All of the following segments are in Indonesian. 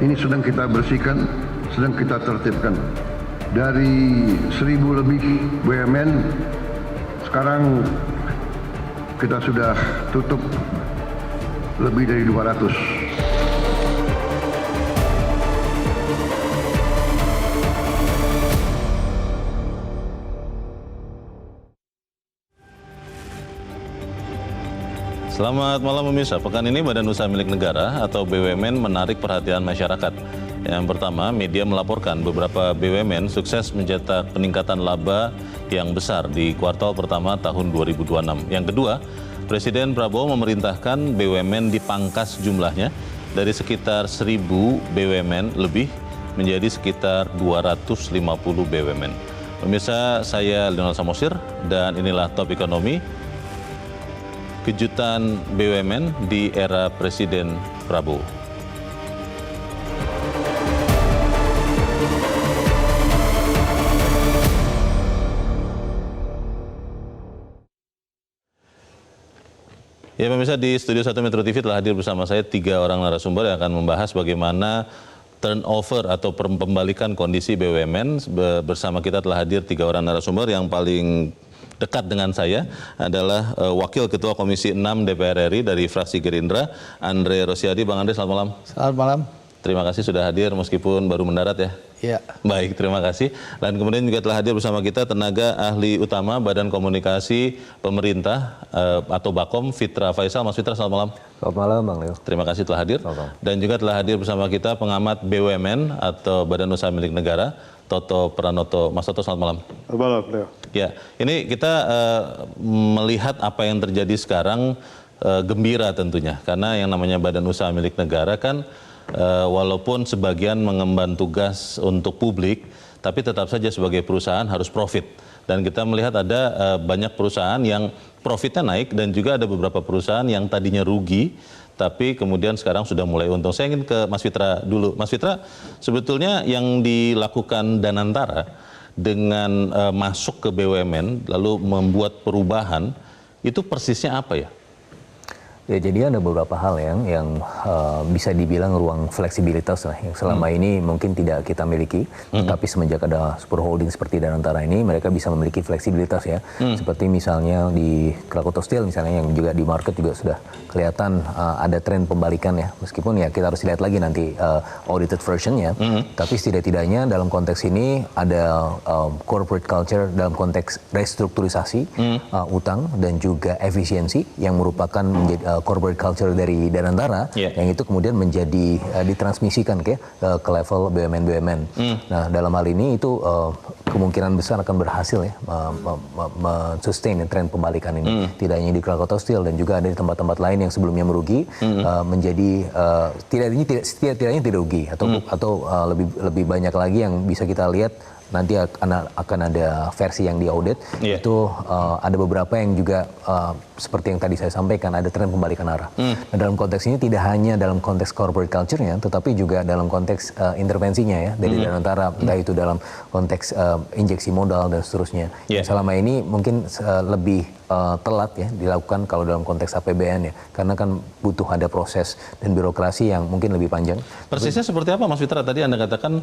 ini sedang kita bersihkan, sedang kita tertibkan. Dari 1.000 lebih BUMN, sekarang kita sudah tutup lebih dari 200. Selamat malam pemirsa. Pekan ini Badan Usaha Milik Negara atau BUMN menarik perhatian masyarakat. Yang pertama, media melaporkan beberapa BUMN sukses mencetak peningkatan laba yang besar di kuartal pertama tahun 2026. Yang kedua, Presiden Prabowo memerintahkan BUMN dipangkas jumlahnya dari sekitar 1.000 BUMN lebih menjadi sekitar 250 BUMN. Pemirsa, saya Lionel Samosir dan inilah Top Ekonomi. Kejutan BUMN di era Presiden Prabowo. Ya pemirsa, di Studio 1 Metro TV telah hadir bersama saya 3 orang narasumber yang akan membahas bagaimana turnover atau pembalikan kondisi BUMN. Bersama kita telah hadir 3 orang narasumber. Yang paling dekat dengan saya adalah Wakil Ketua Komisi 6 DPR RI dari fraksi Gerindra, Andre Rosiadi. Bang Andre, selamat malam. Selamat malam. Terima kasih sudah hadir meskipun baru mendarat ya. Iya. Baik, terima kasih. Dan kemudian juga telah hadir bersama kita tenaga ahli utama Badan Komunikasi Pemerintah atau Bakom, Fitra Faisal. Mas Fitra, selamat malam. Selamat malam, Bang Leo. Terima kasih telah hadir. Dan juga telah hadir bersama kita pengamat BUMN atau Badan Usaha Milik Negara, Toto Pranoto. Mas Toto, selamat malam. Selamat malam, Leo. Ya, ini kita melihat apa yang terjadi sekarang gembira tentunya. Karena yang namanya Badan Usaha Milik Negara kan walaupun sebagian mengemban tugas untuk publik, tapi tetap saja sebagai perusahaan harus profit. Dan kita melihat ada banyak perusahaan yang profitnya naik dan juga ada beberapa perusahaan yang tadinya rugi, tapi kemudian sekarang sudah mulai untung. Saya ingin ke Mas Fitra dulu. Mas Fitra, sebetulnya yang dilakukan Danantara dengan masuk ke BUMN lalu membuat perubahan, itu persisnya apa ya? Ya, jadi ada beberapa hal yang bisa dibilang ruang fleksibilitas lah yang selama ini mungkin tidak kita miliki, tapi semenjak ada super holding seperti Danantara ini, mereka bisa memiliki fleksibilitas ya. Seperti misalnya di Krakatau Steel misalnya yang juga di market juga sudah kelihatan ada tren pembalikan ya, meskipun ya kita harus lihat lagi nanti audited versionnya, tapi setidak-tidaknya dalam konteks ini ada corporate culture dalam konteks restrukturisasi utang dan juga efisiensi yang merupakan menjadi corporate culture dari Danantara, yang itu kemudian menjadi ditransmisikan ke level BUMN. Nah, dalam hal ini itu kemungkinan besar akan berhasil ya sustain tren pembalikan ini. Tidak hanya di Krakatau Steel dan juga ada di tempat-tempat lain yang sebelumnya merugi menjadi tidaknya tidak rugi atau lebih banyak lagi yang bisa kita lihat. Nanti akan ada versi yang diaudit, itu ada beberapa yang juga seperti yang tadi saya sampaikan, ada tren pembalikan arah. Nah, dalam konteks ini tidak hanya dalam konteks corporate culture-nya, tetapi juga dalam konteks intervensinya ya, dari Danantara, entah itu dalam konteks injeksi modal dan seterusnya. Selama ini mungkin lebih telat ya dilakukan kalau dalam konteks APBN ya, karena kan butuh ada proses dan birokrasi yang mungkin lebih panjang. Persisnya seperti apa Mas Fitra? Tadi Anda katakan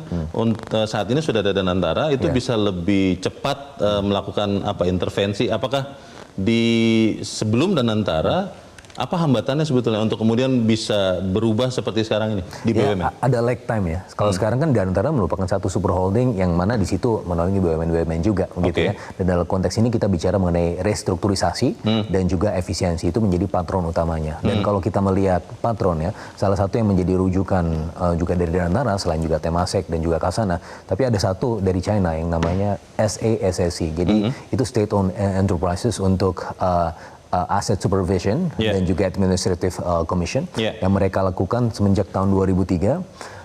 saat ini sudah ada Danantara, itu bisa lebih cepat melakukan intervensi. Apakah di sebelum Danantara apa hambatannya sebetulnya untuk kemudian bisa berubah seperti sekarang ini di BUMN? Ada lag time ya. Kalau sekarang kan Danantara merupakan satu super holding yang mana di situ menaungi BUMN juga, gitu ya. Dan dalam konteks ini kita bicara mengenai restrukturisasi dan juga efisiensi, itu menjadi patron utamanya. Dan kalau kita melihat patron ya, salah satu yang menjadi rujukan juga dari Danantara selain juga Temasek dan juga Kasana, tapi ada satu dari China yang namanya SASSC. Jadi itu state owned enterprises untuk asset supervision dan juga administrative commission yang mereka lakukan semenjak tahun 2003.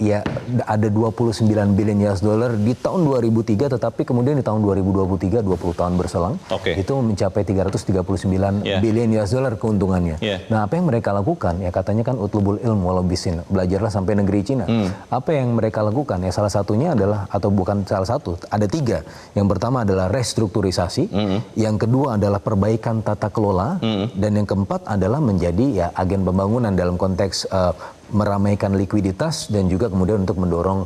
Ya ada 29 billion US dollar di tahun 2003, tetapi kemudian di tahun 2023, 20 tahun berselang, itu mencapai 339 billion US dollar keuntungannya. Nah, apa yang mereka lakukan? Ya katanya kan utlubul ilm walau bisin, belajarlah sampai negeri Cina. Apa yang mereka lakukan? Ya salah satunya adalah, atau bukan salah satu, ada 3. Yang pertama adalah restrukturisasi, yang kedua adalah perbaikan tata kelola, dan yang keempat adalah menjadi ya agen pembangunan dalam konteks meramaikan likuiditas dan juga kemudian untuk mendorong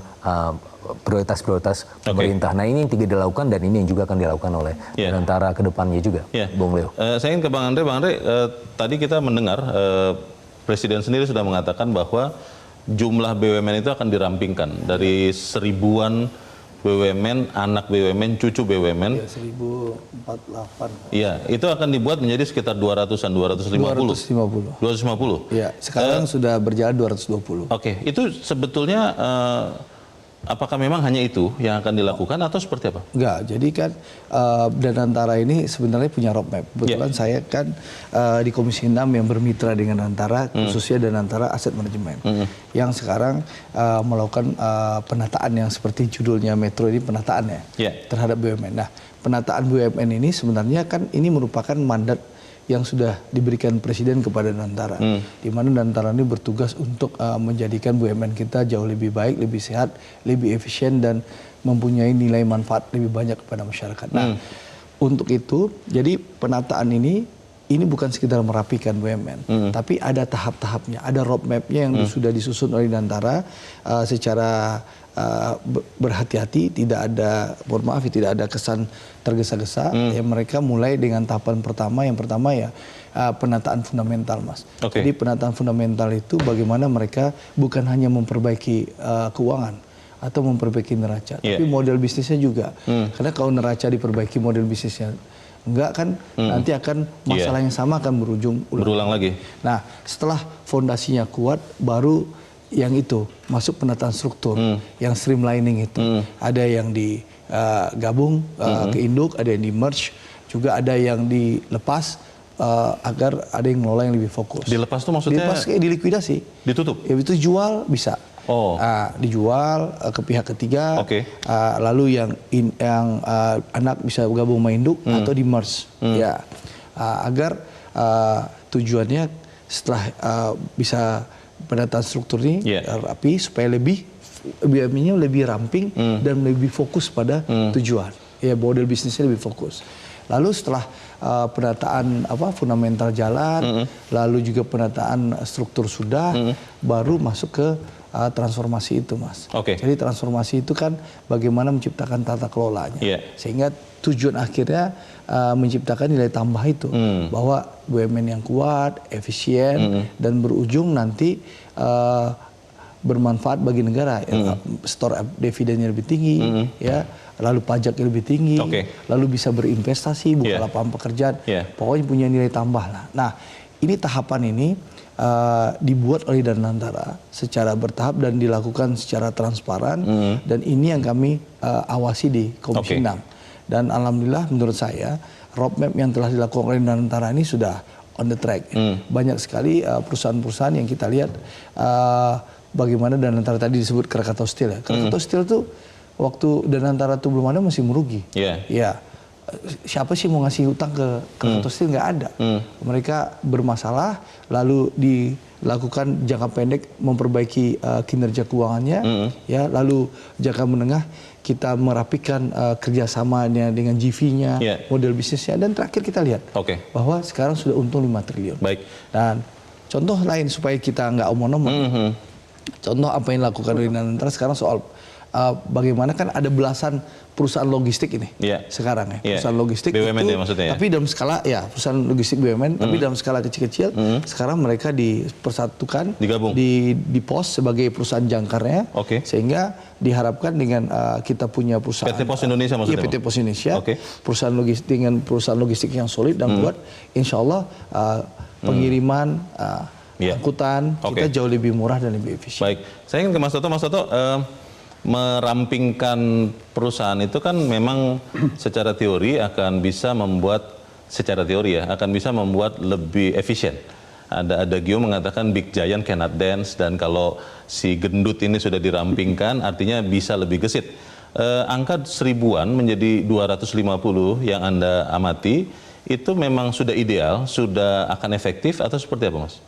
prioritas-prioritas pemerintah. Nah ini yang tidak dilakukan dan ini yang juga akan dilakukan oleh Danantara ke depannya juga, Bung Leo. Saya ingin ke Bang Andre. Bang Andre, tadi kita mendengar Presiden sendiri sudah mengatakan bahwa jumlah BUMN itu akan dirampingkan dari 1000-an BUMN, anak BUMN, cucu BUMN. Ya, 1048. Iya, itu akan dibuat menjadi sekitar 200-an, 250. 250. Ya, sekarang sudah berjalan 220. Oke, itu sebetulnya apakah memang hanya itu yang akan dilakukan atau seperti apa? Enggak, jadi kan Danantara ini sebenarnya punya roadmap. Kebetulan saya kan di Komisi 6 yang bermitra dengan Danantara, khususnya Danantara Asset Management, yang sekarang melakukan penataan yang seperti judulnya Metro ini penataannya terhadap BUMN. Nah, penataan BUMN ini sebenarnya kan ini merupakan mandat yang sudah diberikan Presiden kepada Danantara, di mana Danantara ini bertugas untuk menjadikan BUMN kita jauh lebih baik, lebih sehat, lebih efisien dan mempunyai nilai manfaat lebih banyak kepada masyarakat. Nah, untuk itu, jadi penataan ini bukan sekedar merapikan BUMN, tapi ada tahap-tahapnya, ada roadmap-nya yang sudah disusun oleh Danantara secara berhati-hati, tidak ada, mohon maaf, tidak ada kesan tergesa-gesa. Ya, mereka mulai dengan tahapan pertama. Yang pertama ya penataan fundamental, Mas. Jadi penataan fundamental itu bagaimana mereka bukan hanya memperbaiki keuangan atau memperbaiki neraca, tapi model bisnisnya juga. Karena kalau neraca diperbaiki, model bisnisnya enggak kan nanti akan masalah yang sama akan berulang lagi. Nah, setelah fondasinya kuat, baru yang itu masuk penataan struktur, yang streamlining itu. Ada yang digabung ke induk, ada yang di merge, juga ada yang dilepas agar ada yang ngelola yang lebih fokus. Dilepas tuh maksudnya? Dilepas kayak dilikuidasi. Ditutup? Ya itu jual bisa. Dijual ke pihak ketiga, lalu yang anak bisa gabung sama induk atau di merge, ya agar tujuannya setelah bisa penataan struktur ini rapi supaya lebih BUMN-nya lebih ramping dan lebih fokus pada tujuan, ya model bisnisnya lebih fokus. Lalu setelah penataan fundamental jalan, lalu juga penataan struktur sudah, baru masuk ke transformasi itu, Mas. Jadi transformasi itu kan bagaimana menciptakan tata kelolanya, sehingga tujuan akhirnya menciptakan nilai tambah itu, bahwa BUMN yang kuat, efisien, dan berujung nanti bermanfaat bagi negara. Store dividennya lebih tinggi, ya, lalu pajaknya lebih tinggi, lalu bisa berinvestasi, buka lapangan pekerjaan, pokoknya punya nilai tambah lah. Nah, ini tahapan ini dibuat oleh Danantara secara bertahap dan dilakukan secara transparan, dan ini yang kami awasi di Komisi 6. Dan alhamdulillah menurut saya roadmap yang telah dilakukan oleh Danantara ini sudah on the track. Banyak sekali perusahaan-perusahaan yang kita lihat bagaimana Danantara tadi disebut Krakatau Steel, ya. Krakatau Steel itu waktu Danantara itu belum ada masih merugi. Ya, siapa sih mau ngasih utang ke Krakatau Steel? Nggak ada. Mereka bermasalah, lalu dilakukan jangka pendek memperbaiki kinerja keuangannya, ya, lalu jangka menengah kita merapikan kerjasamanya dengan GV-nya, model bisnisnya, dan terakhir kita lihat bahwa sekarang sudah untung 5 triliun. Dan contoh lain supaya kita nggak omong-omong, contoh apa yang dilakukan oleh Danantara sekarang soal bagaimana kan ada belasan perusahaan logistik ini sekarang, ya, perusahaan logistik BUMN itu, ya, maksudnya, tapi dalam skala, ya, perusahaan logistik BUMN, tapi dalam skala kecil-kecil. Sekarang mereka dipersatukan, digabung, di pos sebagai perusahaan jangkarnya, sehingga diharapkan dengan kita punya perusahaan PT Pos Indonesia, maksudnya, PT Pos Indonesia, perusahaan logistik dengan perusahaan logistik yang solid dan kuat, insya Allah pengiriman, angkutan kita jauh lebih murah dan lebih efisien. Baik, saya ingin ke Mas Toto. Mas Toto, merampingkan perusahaan itu kan memang secara teori akan bisa membuat, akan bisa membuat lebih efisien. Ada Gio mengatakan big giant cannot dance, dan kalau si gendut ini sudah dirampingkan artinya bisa lebih gesit. Angka 1000-an menjadi 250 yang Anda amati, itu memang sudah ideal, sudah akan efektif atau seperti apa, Mas?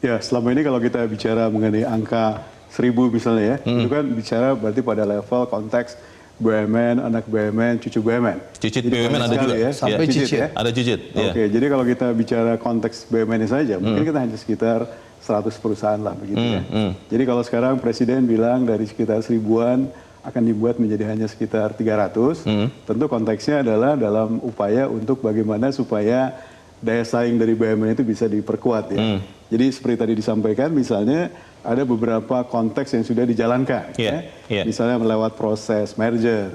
Ya, selama ini kalau kita bicara mengenai angka 1000 misalnya, ya, itu kan bicara berarti pada level konteks BUMN, anak BUMN, cucu BUMN. Cicit BUMN ada juga, ya, sampai cicit, ya. Ada cicit. Oke, jadi kalau kita bicara konteks BUMN saja, mungkin kita hanya sekitar 100 perusahaan lah begitu ya. Jadi kalau sekarang Presiden bilang dari sekitar 1000-an akan dibuat menjadi hanya sekitar 300, tentu konteksnya adalah dalam upaya untuk bagaimana supaya daya saing dari BUMN itu bisa diperkuat ya. Jadi seperti tadi disampaikan, misalnya ada beberapa konteks yang sudah dijalankan, misalnya lewat proses merger,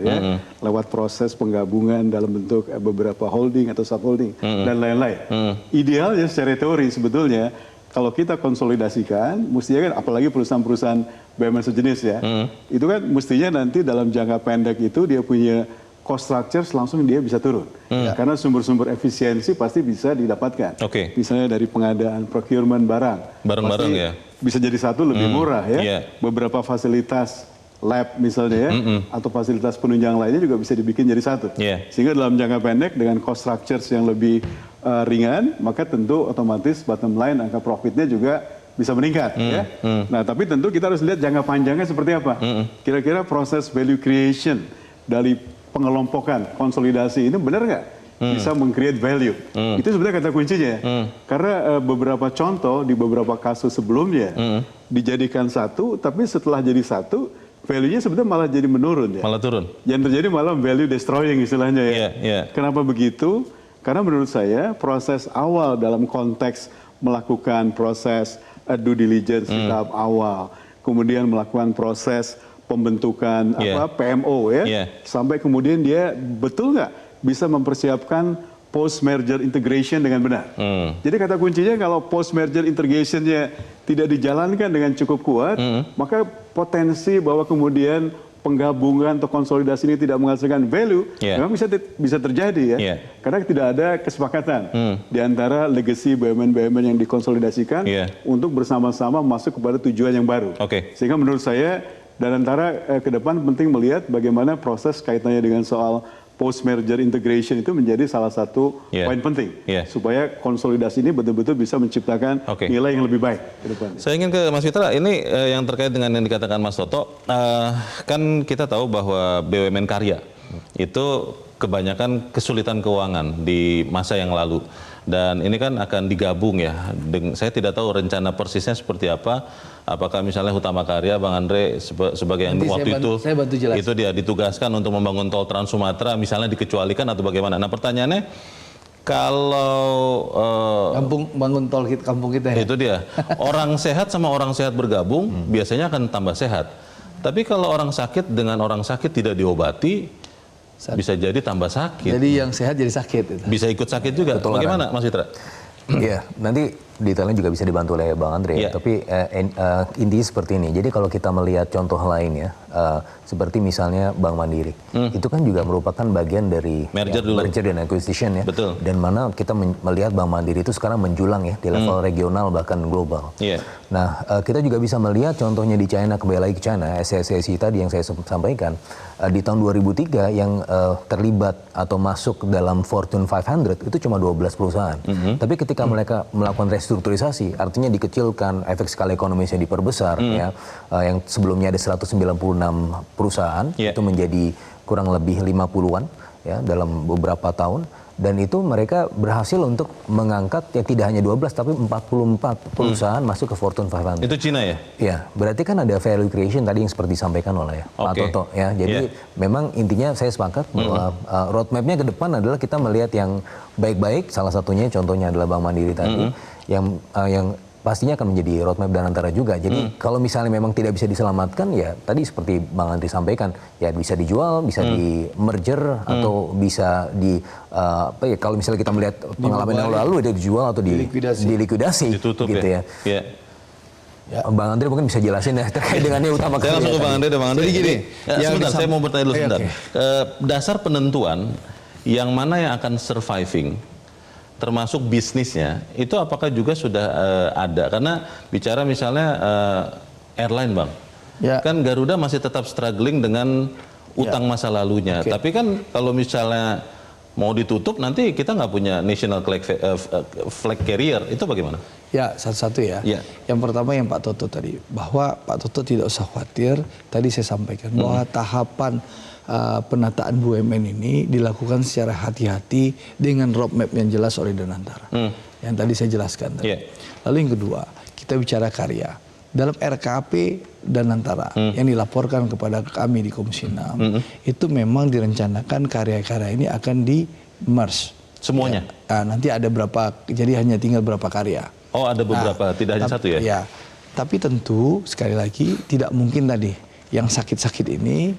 lewat proses penggabungan dalam bentuk beberapa holding atau subholding dan lain-lain. Idealnya secara teori sebetulnya kalau kita konsolidasikan, mestinya kan apalagi perusahaan-perusahaan BUMN sejenis ya, itu kan mestinya nanti dalam jangka pendek itu dia punya cost structure langsung dia bisa turun. Karena sumber-sumber efisiensi pasti bisa didapatkan. Misalnya dari pengadaan procurement barang-barang ya. Bisa jadi satu lebih murah ya. Beberapa fasilitas lab misalnya ya, atau fasilitas penunjang lainnya juga bisa dibikin jadi satu. Sehingga dalam jangka pendek dengan cost structures yang lebih ringan, maka tentu otomatis bottom line angka profitnya juga bisa meningkat ya. Nah, tapi tentu kita harus lihat jangka panjangnya seperti apa. Kira-kira proses value creation dari pengelompokan konsolidasi ini benar nggak bisa meng-create value? Itu sebenarnya kata kuncinya. Karena beberapa contoh di beberapa kasus sebelumnya dijadikan satu, tapi setelah jadi satu, value-nya sebenarnya malah jadi menurun ya. Malah turun. Yang terjadi malah value destroying istilahnya ya. Kenapa begitu? Karena menurut saya proses awal dalam konteks melakukan proses due diligence tahap awal, kemudian melakukan proses pembentukan PMO ya, sampai kemudian dia betul nggak bisa mempersiapkan post merger integration dengan benar. Jadi kata kuncinya kalau post merger integrationnya tidak dijalankan dengan cukup kuat, maka potensi bahwa kemudian penggabungan atau konsolidasi ini tidak menghasilkan value, memang bisa terjadi ya. Karena tidak ada kesepakatan di antara legacy BUMN-BUMN yang dikonsolidasikan untuk bersama-sama masuk kepada tujuan yang baru. Sehingga menurut saya dan antara ke depan penting melihat bagaimana proses kaitannya dengan soal post merger integration itu menjadi salah satu poin penting supaya konsolidasi ini betul-betul bisa menciptakan nilai yang lebih baik ke depan. Saya ingin ke Mas Fitra, ini yang terkait dengan yang dikatakan Mas Toto, kan kita tahu bahwa BUMN karya itu kebanyakan kesulitan keuangan di masa yang lalu. Dan ini kan akan digabung ya. Saya tidak tahu rencana persisnya seperti apa. Apakah misalnya Hutama Karya, Bang Andre sebagai yang waktu itu dia ditugaskan untuk membangun tol Trans Sumatera, misalnya dikecualikan atau bagaimana? Nah pertanyaannya, kalau bangun tol kampung kita ya? Itu dia. Orang sehat sama orang sehat bergabung biasanya akan tambah sehat. Tapi kalau orang sakit dengan orang sakit tidak diobati, bisa jadi tambah sakit. Jadi yang sehat jadi sakit. Bisa ikut sakit juga. Bagaimana Mas Fitra? Iya, nanti detailnya juga bisa dibantu oleh Bang Andre. Tapi intinya seperti ini. Jadi kalau kita melihat contoh lain ya, seperti misalnya Bank Mandiri, itu kan juga merupakan bagian dari merger dan acquisition ya. Dan mana kita melihat Bank Mandiri itu sekarang menjulang ya di level regional bahkan global. Nah, kita juga bisa melihat contohnya di China, kembali lagi ke China, SSCI tadi yang saya sampaikan, di tahun 2003 yang terlibat atau masuk dalam Fortune 500 itu cuma 12 perusahaan. Tapi ketika mereka melakukan restrukturisasi, artinya dikecilkan, efek skala ekonomisnya diperbesar ya, yang sebelumnya ada 196 perusahaan itu menjadi kurang lebih 50-an ya dalam beberapa tahun. Dan itu mereka berhasil untuk mengangkat ya tidak hanya 12 tapi 44 perusahaan masuk ke Fortune 500. Itu Cina ya? Ya, berarti kan ada value creation tadi yang seperti disampaikan oleh Pak Toto ya. Jadi memang intinya saya sepakat bahwa roadmap-nya ke depan adalah kita melihat yang baik-baik, salah satunya contohnya adalah Bank Mandiri tadi yang pastinya akan menjadi roadmap dan antara juga. Jadi kalau misalnya memang tidak bisa diselamatkan ya tadi seperti Bang Andri sampaikan ya bisa dijual, bisa di merger atau bisa di kalau misalnya kita melihat pengalaman yang lalu itu dijual atau dilikuidasi ditutup gitu ya. Bang Andre mungkin bisa jelasin ya terkait dengan yang utama. Saya langsung ke Bang Andre. Jadi gini, sebentar saya mau bertanya dulu sebentar. Dasar penentuan yang mana yang akan surviving termasuk bisnisnya, itu apakah juga sudah ada? Karena bicara misalnya airline Bang, kan Garuda masih tetap struggling dengan utang masa lalunya. Tapi kan kalau misalnya mau ditutup, nanti kita nggak punya national flag carrier, itu bagaimana? Ya, satu-satu ya. Yang pertama yang Pak Toto tadi, bahwa Pak Toto tidak usah khawatir, tadi saya sampaikan bahwa tahapan penataan BUMN ini dilakukan secara hati-hati dengan roadmap yang jelas oleh Danantara. Yang tadi saya jelaskan tadi. Lalu yang kedua, kita bicara karya. Dalam RKP Danantara yang dilaporkan kepada kami di Komisi 6 itu memang direncanakan karya-karya ini akan di-merge. Semuanya? Ya. Nanti ada berapa, jadi hanya tinggal berapa karya. Oh, ada beberapa, tidak hanya satu ya? Ya, tapi tentu sekali lagi tidak mungkin tadi yang sakit-sakit ini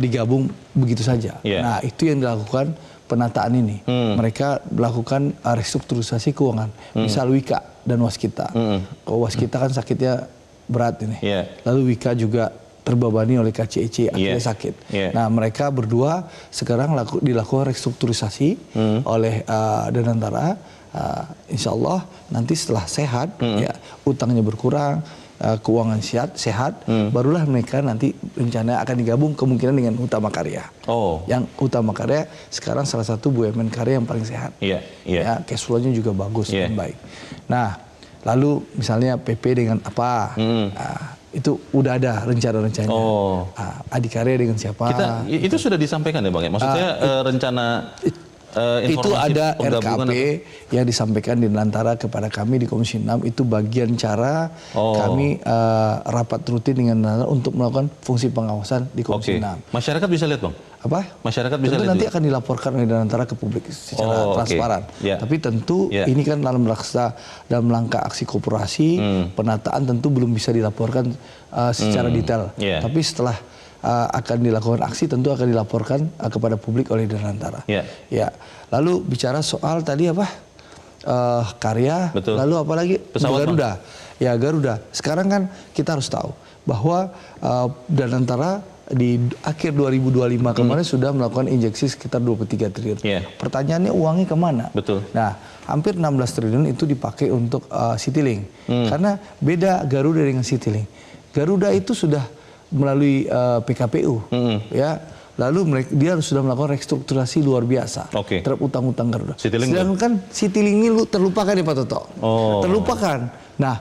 digabung begitu saja. Yeah. Nah, itu yang dilakukan penataan ini. Mereka melakukan restrukturisasi keuangan. Misal Wika dan Waskita. Kalau Waskita kan sakitnya berat ini. Yeah. Lalu Wika juga terbebani oleh KCEC, akhirnya sakit. Yeah. Nah, mereka berdua sekarang dilakukan restrukturisasi oleh Danantara. Insya Allah nanti setelah sehat, ya utangnya berkurang, keuangan sehat, barulah mereka nanti rencana akan digabung kemungkinan dengan Utama Karya. Oh. Yang Utama Karya sekarang salah satu BUMN karya yang paling sehat. Iya, iya. Ya, cash flow-nya juga bagus dan baik. Nah, lalu misalnya PP dengan apa? Itu udah ada rencana-rencananya. Oh. Adikarya dengan siapa? Itu sudah disampaikan ya Bang ya? Maksud saya rencana itu ada penggabungan RKP yang disampaikan di Danantara kepada kami di Komisi 6. Itu bagian cara kami rapat rutin dengan Danantara untuk melakukan fungsi pengawasan di Komisi 6. Masyarakat bisa lihat Bang? Apa? Masyarakat bisa tentu lihat nanti juga? akan dilaporkan oleh Danantara ke publik secara transparan. Yeah. Tapi tentu ini kan dalam langkah aksi koperasi, penataan tentu belum bisa dilaporkan secara detail. Tapi setelah akan dilakukan aksi tentu akan dilaporkan kepada publik oleh Danantara. Ya. Lalu bicara soal tadi apa? Karya. Betul. Lalu apa lagi? Pesawat, Garuda. Ya, Garuda. Sekarang kan kita harus tahu bahwa Danantara di akhir 2025 kemarin sudah melakukan injeksi sekitar 23 triliun. Pertanyaannya uangnya kemana? Betul. Nah, hampir 16 triliun itu dipakai untuk Citylink. Karena beda Garuda dengan Citylink. Garuda itu sudah melalui PKPU, ya. Lalu dia sudah melakukan restrukturasi luar biasa terhadap utang-utang Garuda. Sedangkan Citylink ini terlupakan ya Pak Toto. Terlupakan. Nah,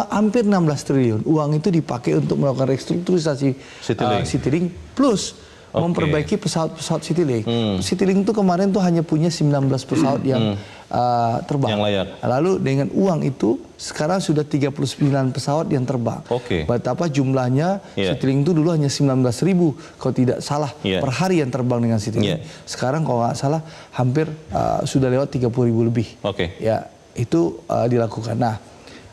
hampir 16 triliun uang itu dipakai untuk melakukan restrukturisasi Citylink plus memperbaiki pesawat-pesawat Citylink. Citylink itu kemarin tuh hanya punya 19 pesawat yang terbang. Yang layak. Lalu dengan uang itu sekarang sudah 39 pesawat yang terbang. Betapa jumlahnya Citylink itu dulu hanya 19.000 kalau tidak salah per hari yang terbang dengan Citylink. Sekarang kalau nggak salah hampir sudah lewat 30.000 lebih. Ya, itu dilakukan. Nah,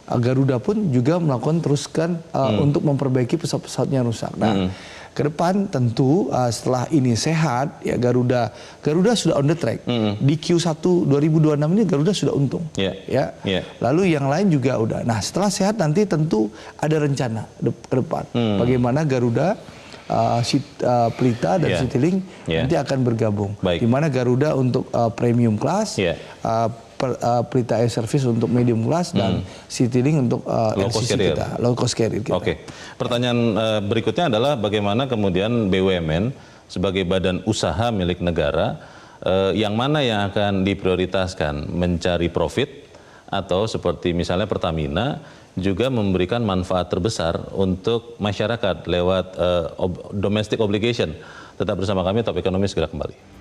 Garuda pun juga melakukan teruskan untuk memperbaiki pesawat-pesawat yang rusak. Nah, ke depan tentu setelah ini sehat, ya Garuda sudah on the track. Di Q1 2026 ini Garuda sudah untung. Ya. Lalu yang lain juga udah. Nah, setelah sehat nanti tentu ada rencana ke depan. Bagaimana Garuda, Pelita dan Citylink nanti akan bergabung. Di mana Garuda untuk premium class, Pelita Air Service untuk medium class dan Citylink untuk LCC kita, low cost carrier kita. Pertanyaan berikutnya adalah bagaimana kemudian BUMN sebagai badan usaha milik negara yang mana yang akan diprioritaskan, mencari profit atau seperti misalnya Pertamina juga memberikan manfaat terbesar untuk masyarakat lewat domestic obligation. Tetap bersama kami, Top Ekonomi segera kembali.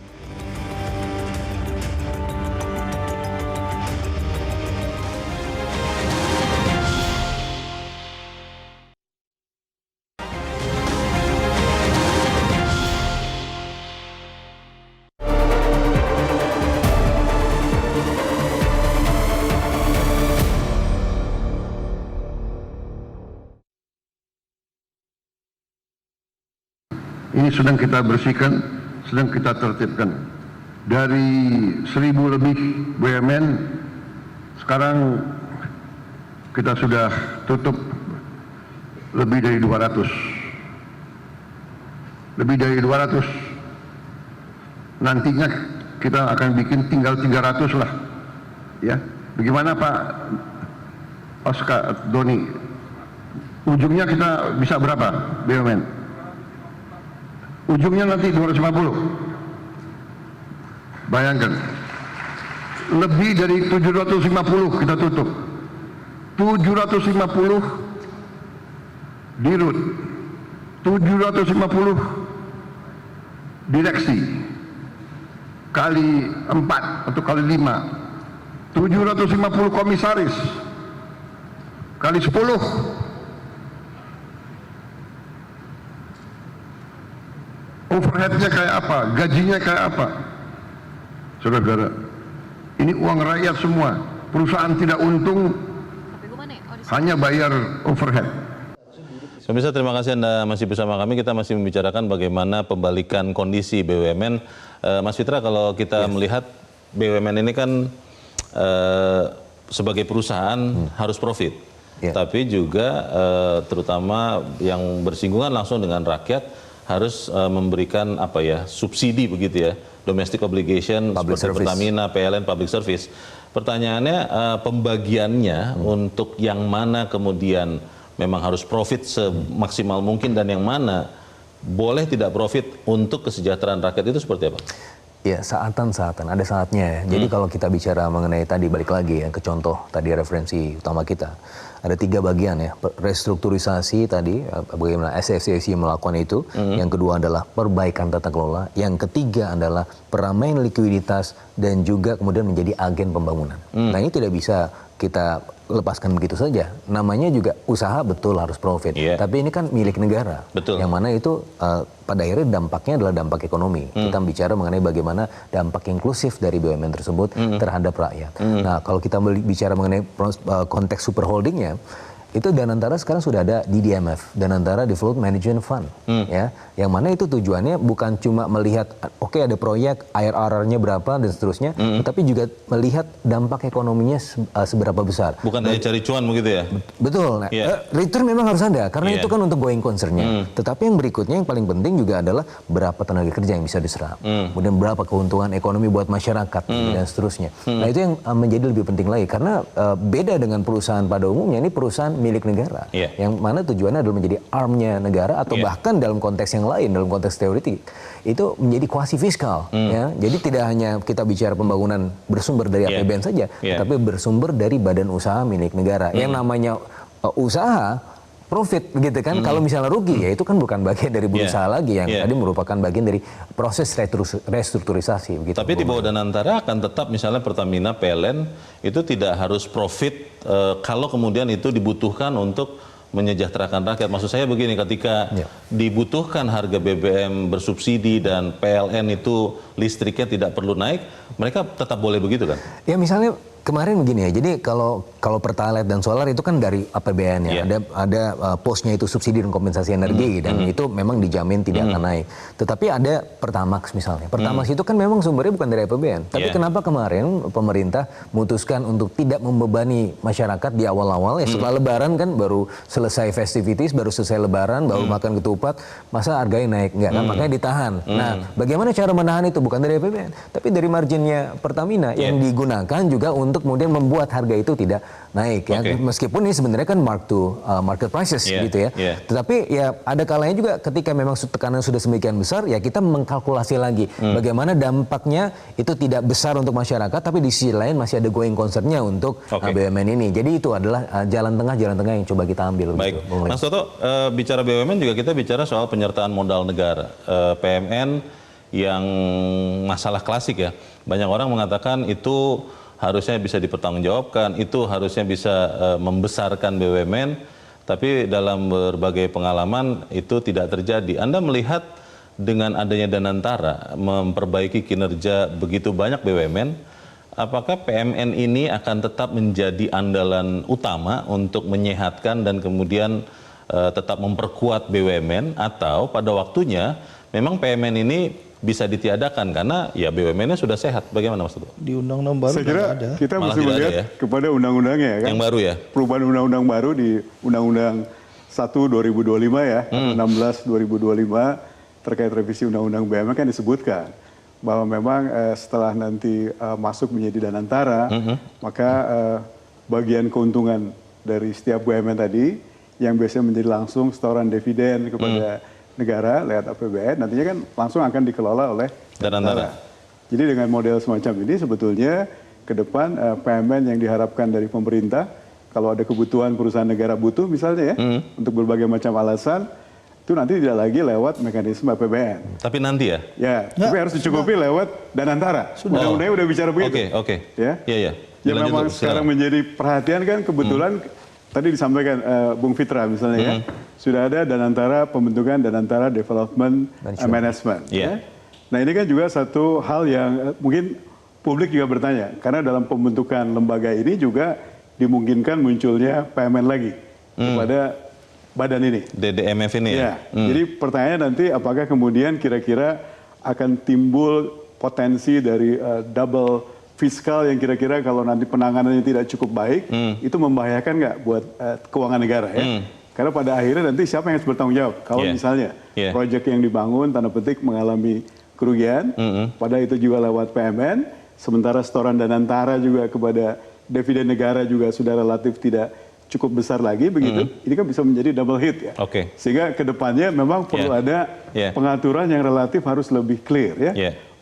Ini sedang kita bersihkan, sedang kita tertibkan. Dari 1.000 lebih BUMN, sekarang kita sudah tutup lebih dari 200. Lebih dari 200. Nantinya kita akan bikin tinggal 300 lah. Ya, bagaimana Pak Oscar Doni? Ujungnya kita bisa berapa BUMN? Ujungnya nanti 250. Bayangkan. Lebih dari 750 kita tutup. 750 dirut. 750 direksi. Kali 4 atau kali 5. 750 komisaris. kali 10. Overheadnya kayak apa, gajinya kayak apa. Saudara-saudara, ini uang rakyat semua. Perusahaan tidak untung, hanya bayar overhead. Pemirsa, terima kasih Anda masih bersama kami. Kita masih membicarakan bagaimana pembalikan kondisi BUMN. Mas Fitra, kalau kita melihat BUMN ini kan sebagai perusahaan harus profit. Tapi juga terutama yang bersinggungan langsung dengan rakyat harus memberikan apa ya, subsidi begitu ya. Domestic obligation seperti Pertamina, PLN, public service. Pertanyaannya pembagiannya untuk yang mana kemudian memang harus profit semaksimal mungkin dan yang mana boleh tidak profit untuk kesejahteraan rakyat itu seperti apa? Ya, saatan, ada saatnya ya. Jadi kalau kita bicara mengenai tadi, balik lagi ya ke contoh tadi referensi utama kita. Ada 3 bagian ya, restrukturisasi tadi, bagaimana SFCC melakukan itu. Yang kedua adalah perbaikan tata kelola. Yang ketiga adalah peramaian likuiditas dan juga kemudian menjadi agen pembangunan. Nah ini tidak bisa kita lepaskan begitu saja. Namanya juga usaha, betul harus profit. Tapi ini kan milik negara. Betul. Yang mana itu pada akhirnya dampaknya adalah dampak ekonomi. Kita bicara mengenai bagaimana dampak inklusif dari BUMN tersebut terhadap rakyat. Nah kalau kita bicara mengenai konteks super holdingnya, itu Danantara sekarang sudah ada di DMF, Danantara Development Management Fund, ya, yang mana itu tujuannya bukan cuma melihat oke, ada proyek IRR-nya berapa dan seterusnya, tetapi juga melihat dampak ekonominya seberapa besar. Bukan hanya cari cuan begitu ya? Betul. Nah, return memang harus ada karena itu kan untuk going concern-nya. Tetapi yang berikutnya yang paling penting juga adalah berapa tenaga kerja yang bisa diserap, kemudian berapa keuntungan ekonomi buat masyarakat dan seterusnya. Nah itu yang menjadi lebih penting lagi karena beda dengan perusahaan pada umumnya, ini perusahaan milik negara, yang mana tujuannya adalah menjadi armnya negara atau bahkan dalam konteks yang lain, dalam konteks teoretik itu menjadi kuasi fiskal, ya. Jadi tidak hanya kita bicara pembangunan bersumber dari APBN saja, tapi bersumber dari badan usaha milik negara. Yang namanya usaha profit begitu kan, kalau misalnya rugi ya itu kan bukan bagian dari berusaha lagi, yang tadi merupakan bagian dari proses restrukturisasi begitu. Tapi di bawah Danantara akan tetap misalnya Pertamina, PLN itu tidak harus profit kalau kemudian itu dibutuhkan untuk menyejahterakan rakyat. Maksud saya begini, ketika dibutuhkan harga BBM bersubsidi dan PLN itu listriknya tidak perlu naik, mereka tetap boleh begitu kan? Ya misalnya kemarin begini ya, jadi kalau Pertalite dan solar itu kan dari APBN ya, ada posnya itu subsidi dan kompensasi energi dan itu memang dijamin tidak akan naik. Tetapi ada Pertamax misalnya, Pertamax itu kan memang sumbernya bukan dari APBN. Tapi kenapa kemarin pemerintah memutuskan untuk tidak membebani masyarakat di awal-awal ya, setelah Lebaran kan baru selesai festivities, baru selesai Lebaran, baru makan ketupat, masa harganya naik? Enggak kan, makanya ditahan. Nah, bagaimana cara menahan itu? Bukan dari APBN, tapi dari marginnya Pertamina yang digunakan juga untuk kemudian membuat harga itu tidak naik ya. Meskipun ini sebenarnya kan market prices gitu ya. Tetapi ya ada kalanya juga ketika memang tekanan sudah semakin besar ya kita mengkalkulasi lagi bagaimana dampaknya itu tidak besar untuk masyarakat tapi di sisi lain masih ada going concern-nya untuk BUMN ini. Jadi itu adalah jalan tengah yang coba kita ambil. Baik, gitu, Mas Toto, bicara BUMN juga kita bicara soal penyertaan modal negara. PMN yang masalah klasik ya. Banyak orang mengatakan itu harusnya bisa dipertanggungjawabkan, itu harusnya bisa membesarkan BUMN, tapi dalam berbagai pengalaman itu tidak terjadi. Anda melihat dengan adanya Danantara memperbaiki kinerja begitu banyak BUMN, apakah PMN ini akan tetap menjadi andalan utama untuk menyehatkan dan kemudian tetap memperkuat BUMN, atau pada waktunya memang PMN ini bisa ditiadakan karena ya BUMN-nya sudah sehat? Bagaimana Mas Toto? Di undang-undang baru saya kira ada. kita Malah mesti melihat kepada undang-undangnya kan. Yang baru ya? Perubahan undang-undang baru di Undang-Undang 1 2025 ya, 16 2025 terkait revisi Undang-Undang BUMN kan disebutkan bahwa memang setelah nanti masuk menjadi Danantara, maka bagian keuntungan dari setiap BUMN tadi yang biasanya menjadi langsung setoran dividen kepada negara lewat APBN, nantinya kan langsung akan dikelola oleh Danantara. Jadi dengan model semacam ini sebetulnya ke depan PMN yang diharapkan dari pemerintah, kalau ada kebutuhan perusahaan negara butuh misalnya ya, untuk berbagai macam alasan, itu nanti tidak lagi lewat mekanisme APBN. Tapi nanti ya? Ya, tapi harus dicukupi lewat Danantara. Undang-undangnya udah bicara begitu. Oke. Ya. Iya. Yang memang sekarang menjadi perhatian kan kebetulan tadi disampaikan Bung Fitra misalnya ya, sudah ada Danantara pembentukan Danantara Development Management. Ya. Nah ini kan juga satu hal yang mungkin publik juga bertanya, karena dalam pembentukan lembaga ini juga dimungkinkan munculnya PMN lagi kepada badan ini. DDMF ini ya? Jadi pertanyaannya nanti apakah kemudian kira-kira akan timbul potensi dari double fiskal yang kira-kira kalau nanti penanganannya tidak cukup baik, itu membahayakan nggak buat keuangan negara ya? Karena pada akhirnya nanti siapa yang harus bertanggung jawab? Kalau misalnya proyek yang dibangun tanda petik mengalami kerugian, pada itu juga lewat PMN, sementara setoran Danantara juga kepada dividen negara juga sudah relatif tidak cukup besar lagi begitu, ini kan bisa menjadi double hit ya. Sehingga kedepannya memang perlu ada pengaturan yang relatif harus lebih clear ya.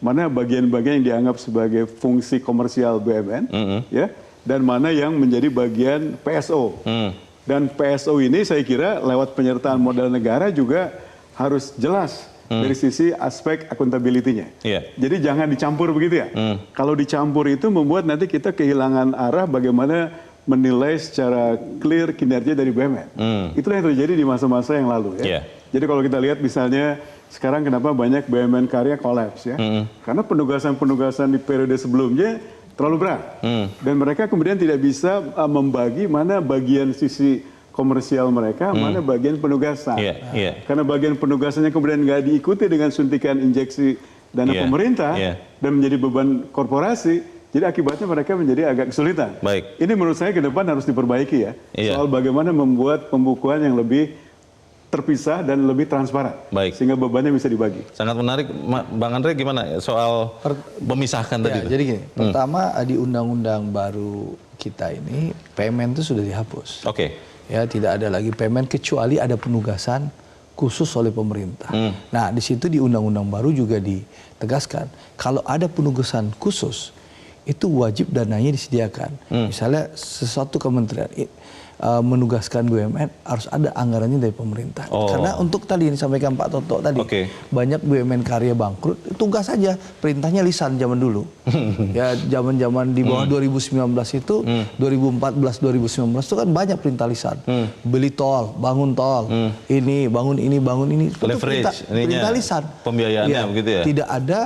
Mana bagian-bagian yang dianggap sebagai fungsi komersial BUMN ya, dan mana yang menjadi bagian PSO. Dan PSO ini saya kira lewat penyertaan modal negara juga harus jelas dari sisi aspek akuntabilitinya. Jadi jangan dicampur begitu ya. Kalau dicampur itu membuat nanti kita kehilangan arah bagaimana menilai secara clear kinerja dari BUMN. Itulah yang terjadi di masa-masa yang lalu ya. Jadi kalau kita lihat misalnya sekarang kenapa banyak BUMN karya kolaps ya? Karena penugasan-penugasan di periode sebelumnya terlalu berat. Dan mereka kemudian tidak bisa membagi mana bagian sisi komersial mereka, mana bagian penugasan. Karena bagian penugasannya kemudian nggak diikuti dengan suntikan injeksi dana pemerintah dan menjadi beban korporasi. Jadi akibatnya mereka menjadi agak kesulitan. Ini menurut saya ke depan harus diperbaiki ya. Soal bagaimana membuat pembukuan yang lebih terpisah dan lebih transparan. Sehingga bebannya bisa dibagi. Sangat menarik. Bang Andre gimana soal memisahkan tadi? Jadi gini, pertama di undang-undang baru kita ini, PMN itu sudah dihapus. Ya, tidak ada lagi PMN kecuali ada penugasan khusus oleh pemerintah. Nah, di situ di undang-undang baru juga ditegaskan, kalau ada penugasan khusus, itu wajib dananya disediakan. Misalnya sesuatu kementerian menugaskan BUMN harus ada anggarannya dari pemerintah. Karena untuk tadi yang disampaikan Pak Toto tadi, banyak BUMN karya bangkrut, tugas saja, perintahnya lisan zaman dulu. Ya zaman-zaman di bawah 2019 itu, 2014-2019 itu kan banyak perintah lisan. Beli tol, bangun tol, ini, bangun ini, bangun ini. Leverage, perintah lisan. Pembiayaannya begitu ya? Tidak ada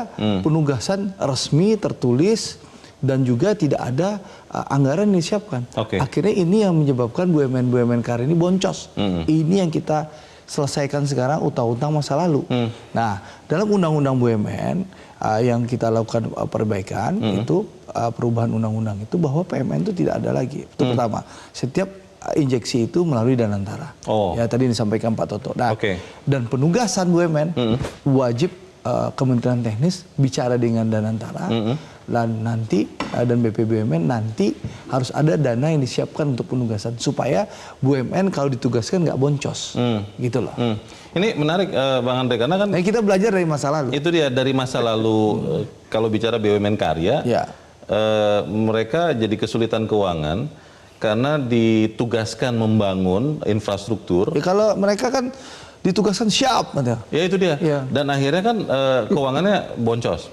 penugasan resmi tertulis, dan juga tidak ada anggaran yang disiapkan. Akhirnya ini yang menyebabkan BUMN karya ini boncos. Ini yang kita selesaikan sekarang utang-utang masa lalu. Nah, dalam undang-undang BUMN yang kita lakukan perbaikan itu perubahan undang-undang itu bahwa PMN itu tidak ada lagi. Itu pertama. Setiap injeksi itu melalui Danantara. Ya tadi disampaikan Pak Toto. Nah, dan penugasan BUMN wajib Kementerian Teknis bicara dengan Danantara. Dan nanti dan BPBUMN nanti harus ada dana yang disiapkan untuk penugasan supaya BUMN kalau ditugaskan nggak boncos, gitu loh. Ini menarik Bang Andre karena kan kita belajar dari masa lalu. Itu dia dari masa lalu kalau bicara BUMN karya, mereka jadi kesulitan keuangan karena ditugaskan membangun infrastruktur. Kalau mereka kan ditugaskan siap, ya itu dia. Dan akhirnya kan keuangannya boncos.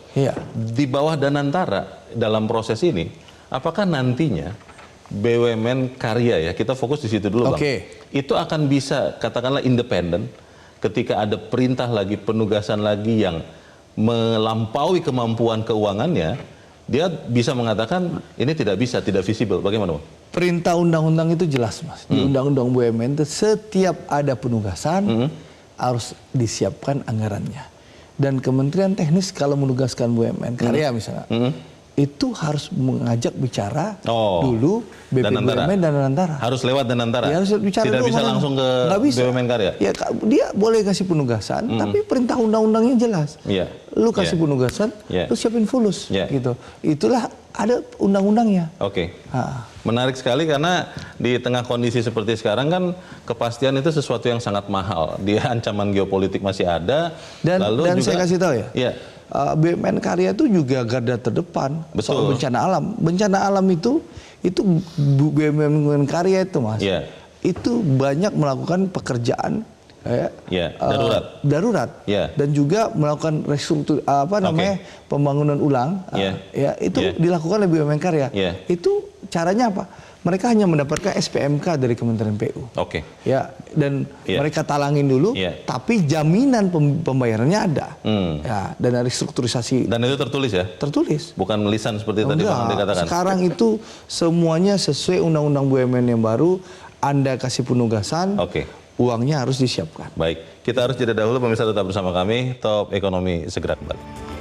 Di bawah Danantara dalam proses ini, apakah nantinya BUMN karya ya, kita fokus di situ dulu Bang. Itu akan bisa katakanlah independen ketika ada perintah lagi, penugasan lagi yang melampaui kemampuan keuangannya, dia bisa mengatakan ini tidak bisa, tidak visible. Bagaimana Bang? Perintah undang-undang itu jelas Mas. Di undang-undang BUMN itu setiap ada penugasan harus disiapkan anggarannya. Dan Kementerian Teknis kalau menugaskan BUMN karya misalnya, itu harus mengajak bicara dulu BPBUMN dan Danantara. Harus lewat Danantara? Ya, harus bicara tidak dulu, bisa langsung ke BUMN karya? Ya, dia boleh kasih penugasan, tapi perintah undang-undangnya jelas. Lu kasih penugasan, lu siapin fulus. Gitu. Itulah ada undang-undangnya. Menarik sekali karena di tengah kondisi seperti sekarang kan kepastian itu sesuatu yang sangat mahal. Dia ancaman geopolitik masih ada. Dan juga, saya kasih tahu ya, BUMN karya itu juga garda terdepan soal bencana alam. Bencana alam itu BUMN karya itu Mas, itu banyak melakukan pekerjaan darurat dan juga melakukan restruktur pembangunan ulang itu dilakukan oleh BUMN karya. Itu caranya apa? mereka hanya mendapatkan SPMK dari Kementerian PU. Oke. Ya, dan Iya. mereka talangin dulu, Iya. tapi jaminan pembayarannya ada. Ya, dan ada restrukturisasi Dan itu tertulis ya? tertulis. Bukan lisan seperti tadi Bang Andre Enggak, katakan? sekarang itu semuanya sesuai Undang-Undang BUMN yang baru. Anda kasih penugasan, Oke. uangnya harus disiapkan. Baik, kita harus jeda dahulu, pemirsa tetap bersama kami, Top Ekonomi segera kembali.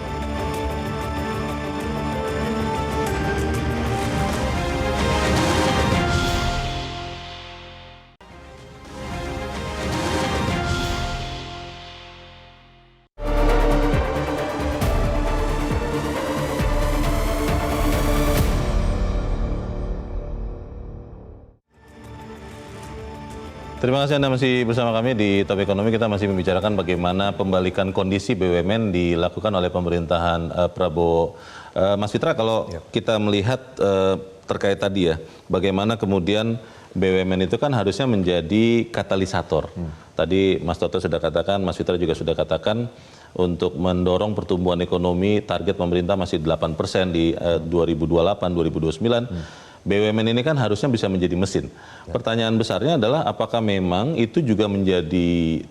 Terima kasih Anda masih bersama kami di Top Ekonomi. Kita masih membicarakan bagaimana pembalikan kondisi BUMN dilakukan oleh pemerintahan Prabowo. Mas Fitra, kalau kita melihat terkait tadi ya, bagaimana kemudian BUMN itu kan harusnya menjadi katalisator. Tadi Mas Toto sudah katakan, Mas Fitra juga sudah katakan, untuk mendorong pertumbuhan ekonomi, target pemerintah masih 8% di 2028-2029. BUMN ini kan harusnya bisa menjadi mesin. Pertanyaan besarnya adalah apakah memang itu juga menjadi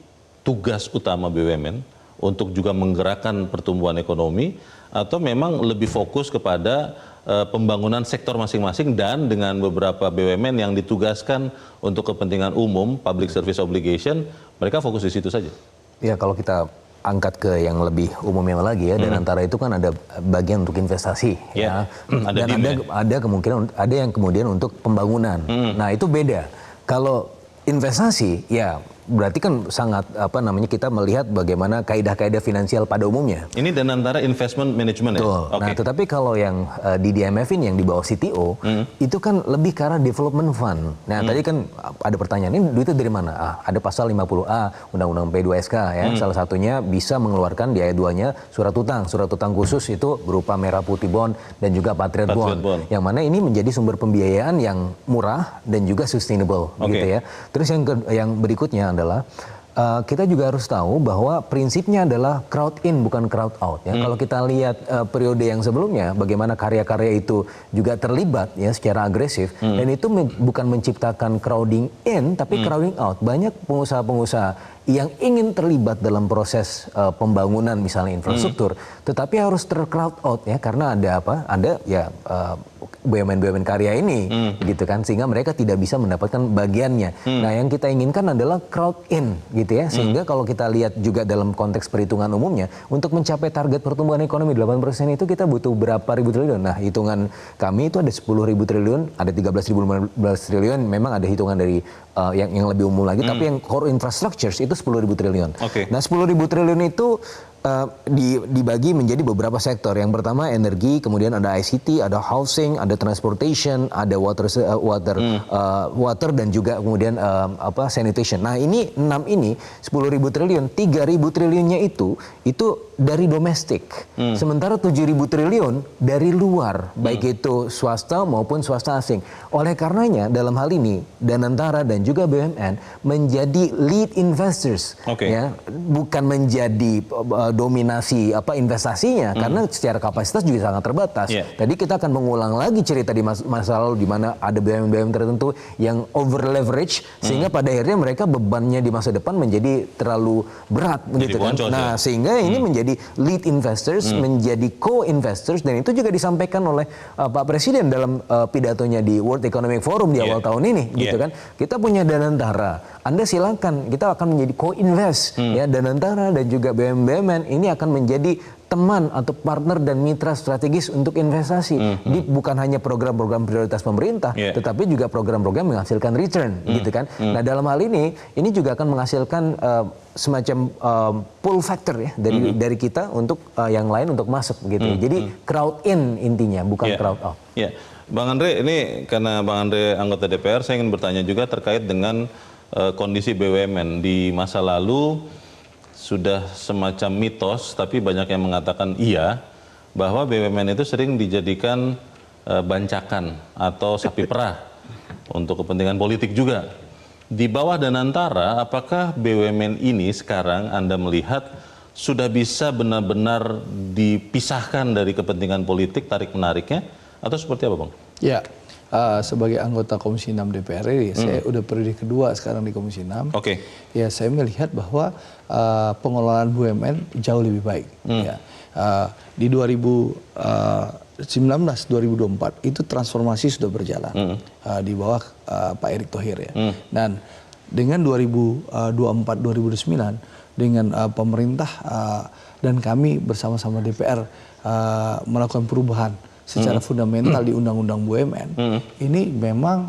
tugas utama BUMN untuk juga menggerakkan pertumbuhan ekonomi, atau memang lebih fokus kepada pembangunan sektor masing-masing dan dengan beberapa BUMN yang ditugaskan untuk kepentingan umum, public service obligation, mereka fokus di situ saja? Ya, kalau kita angkat ke yang lebih umumnya lagi ya, dan antara itu kan ada bagian untuk investasi ya, ada dan ada kemungkinan ada yang kemudian untuk pembangunan. Nah, itu beda. Kalau investasi ya berarti kan sangat kita melihat bagaimana kaidah-kaidah finansial pada umumnya. Ini dan antara investment management ya? Betul. Nah, tetapi kalau yang di DMF ini yang di bawah CTO, itu kan lebih ke arah development fund. Nah, tadi kan ada pertanyaan, ini duitnya dari mana? Ada pasal 50A Undang-Undang P2SK ya, salah satunya bisa mengeluarkan di ayat 2-nya surat utang khusus itu berupa merah putih bond dan juga Patriot bond. Yang mana ini menjadi sumber pembiayaan yang murah dan juga sustainable gitu ya. Terus yang berikutnya adalah kita juga harus tahu bahwa prinsipnya adalah crowd in bukan crowd out ya. Kalau kita lihat periode yang sebelumnya bagaimana karya-karya itu juga terlibat ya secara agresif, dan itu bukan menciptakan crowding in tapi crowding out. Banyak pengusaha-pengusaha yang ingin terlibat dalam proses pembangunan misalnya infrastruktur, tetapi harus ter-crowd out ya karena ada Ada ya BUMN karya ini gitu kan, sehingga mereka tidak bisa mendapatkan bagiannya. Nah, yang kita inginkan adalah crowd in gitu ya, sehingga kalau kita lihat juga dalam konteks perhitungan umumnya untuk mencapai target pertumbuhan ekonomi 8% itu kita butuh berapa ribu triliun. Nah, hitungan kami itu ada 10.000 triliun, ada 13.015 triliun, memang ada hitungan dari yang lebih umum lagi, tapi yang core infrastructures itu 10.000 triliun. Nah, 10.000 triliun itu dibagi menjadi beberapa sektor. Yang pertama energi, kemudian ada ICT, ada housing, ada transportation, ada water dan juga kemudian sanitation. Nah, ini 10.000 triliun, 3.000 triliunnya itu dari domestik. Sementara 7.000 triliun dari luar, baik itu swasta maupun swasta asing. Oleh karenanya dalam hal ini Danantara dan juga BUMN menjadi lead investors ya, bukan menjadi dominasi investasinya, karena secara kapasitas juga sangat terbatas. Tadi kita akan mengulang lagi cerita di masa lalu di mana ada BUMN tertentu yang over leverage sehingga pada akhirnya mereka bebannya di masa depan menjadi terlalu berat begitu kan. Nah, sehingga ini menjadi lead investors, menjadi co-investors, dan itu juga disampaikan oleh Pak Presiden dalam pidatonya di World Economic Forum di awal tahun ini gitu kan. Kita punya Danantara, Anda silakan, kita akan menjadi co-invest ya, Danantara dan juga BUMN ini akan menjadi teman atau partner dan mitra strategis untuk investasi. Bukan hanya program-program prioritas pemerintah, tetapi juga program-program menghasilkan return gitu kan. Nah, dalam hal ini juga akan menghasilkan semacam pull factor ya dari kita untuk yang lain untuk masuk gitu. Jadi crowd in intinya, bukan crowd out. Bang Andre, ini karena Bang Andre anggota DPR, saya ingin bertanya juga terkait dengan kondisi BUMN di masa lalu. Sudah semacam mitos, tapi banyak yang mengatakan iya, bahwa BUMN itu sering dijadikan bancakan atau sapi perah untuk kepentingan politik juga. Di bawah Danantara, apakah BUMN ini sekarang Anda melihat sudah bisa benar-benar dipisahkan dari kepentingan politik, tarik-menariknya, atau seperti apa, Bang? Ya, sebagai anggota Komisi 6 DPR RI, saya udah periode kedua sekarang di Komisi 6. Oke. Ya, saya melihat bahwa pengelolaan BUMN jauh lebih baik. Ya. Di 2019-2024 itu transformasi sudah berjalan di bawah Pak Erick Thohir ya. Dan dengan 2024-2029 dengan pemerintah dan kami bersama-sama DPR melakukan perubahan secara fundamental di Undang-Undang BUMN, ini memang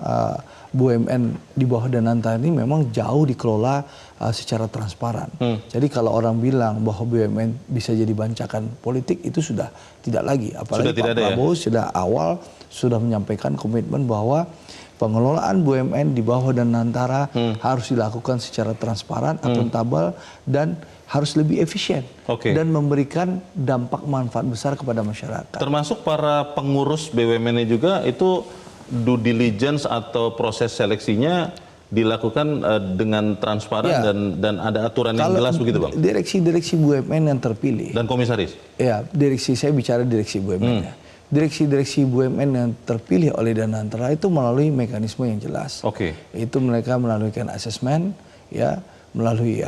BUMN di bawah Danantara ini memang jauh dikelola secara transparan. Jadi kalau orang bilang bahwa BUMN bisa jadi bancakan politik, itu sudah tidak lagi. Apalagi Pak Prabowo sudah awal sudah menyampaikan komitmen bahwa pengelolaan BUMN di bawah Danantara harus dilakukan secara transparan, akuntabel, dan harus lebih efisien dan memberikan dampak manfaat besar kepada masyarakat. Termasuk para pengurus BUMN juga itu due diligence atau proses seleksinya dilakukan dengan transparan dan ada aturan yang jelas begitu, Bang? Direksi-direksi BUMN yang terpilih. Dan komisaris? Ya, saya bicara direksi BUMN. Direksi-direksi BUMN yang terpilih oleh Danantara itu melalui mekanisme yang jelas. Itu mereka melalui asesmen, ya, melalui